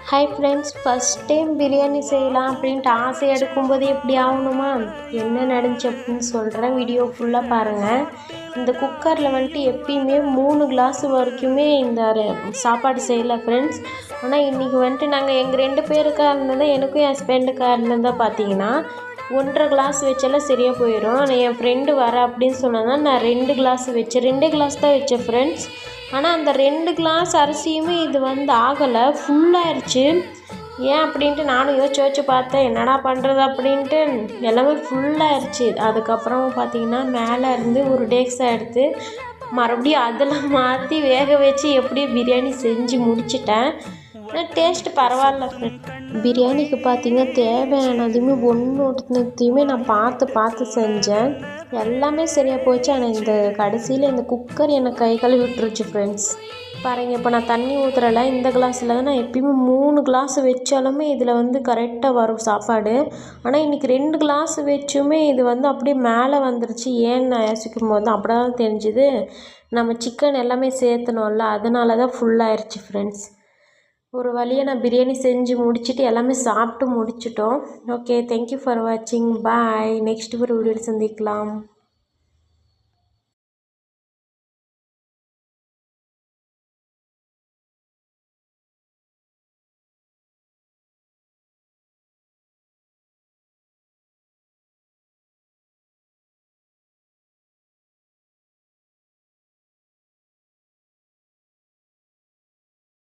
Hi friends, first time biryani செய்யலாம் அப்படின்ட்டு ஆசை எடுக்கும்போது எப்படி ஆகணுமா, என்ன நடந்துச்சு அப்படின்னு சொல்கிறேன். வீடியோ ஃபுல்லாக பாருங்கள். இந்த குக்கரில் வந்துட்டு எப்பயுமே 3 கிளாஸ் வரைக்குமே இந்த சாப்பாடு செய்யலை ஃப்ரெண்ட்ஸ். ஆனால் இன்றைக்கி வந்துட்டு நாங்கள் எங்கள் 2 பேருக்காக இருந்ததாக, எனக்கும் என் ஹஸ்பண்டுக்காக இருந்ததாக பார்த்தீங்கன்னா 1.5 கிளாஸ் வச்சாலும் சரியாக போயிடும். நான் என் ஃப்ரெண்டு வர அப்படின்னு சொன்னதான் நான் 2 கிளாஸ் வச்சேன். 2 கிளாஸ் தான் வச்சேன் ஃப்ரெண்ட்ஸ். ஆனால் அந்த 2 கிளாஸ் அரிசியுமே இது ஆகலை, ஃபுல்லாகிடுச்சு. ஏன் அப்படின்ட்டு நானும் யோசிச்சு பார்த்தேன், என்னடா பண்ணுறது அப்படின்ட்டு. எல்லாமே ஃபுல்லாகிடுச்சு. அதுக்கப்புறம் பார்த்திங்கன்னா மேலே இருந்து ஒரு டேக்ஸை எடுத்து மறுபடியும் அதில் மாற்றி வேக வச்சு எப்படியும் பிரியாணி செஞ்சு முடிச்சிட்டேன். டேஸ்ட்டு பரவாயில்ல ஃப்ரெண்ட். பிரியாணிக்கு பார்த்திங்கன்னா தேவையானதையுமே ஒன்றுத்தையுமே நான் பார்த்து செஞ்சேன். எல்லாமே சரியாக போச்சு. ஆனால் இந்த கடைசியில் இந்த குக்கர் எனக்கு கை கழுவி விட்டுருச்சு ஃப்ரெண்ட்ஸ். பாருங்கள், இப்போ நான் தண்ணி ஊற்றுறல இந்த கிளாஸில் தான். நான் எப்பயுமே 3 கிளாஸ் வச்சாலுமே இதில் கரெக்டாக வரும் சாப்பாடு. ஆனால் இன்றைக்கி 2 கிளாஸ் வச்சுமே இது அப்படியே மேலே வந்துருச்சு. ஏன்னு நான் யோசிக்கும் போது அப்படி தான் தெரிஞ்சுது, நம்ம சிக்கன் எல்லாமே சேர்த்தனோம்ல, அதனால தான் ஃபுல்லாகிடுச்சு ஃப்ரெண்ட்ஸ். ஒரு வழியாக நான் பிரியாணி செஞ்சு முடிச்சுட்டு எல்லாமே சாப்பிட்டு முடிச்சிட்டோம். ஓகே, தேங்க்யூ ஃபார் வாட்சிங். பாய். நெக்ஸ்ட் ஒரு வீடியோவில் சந்திக்கலாம்.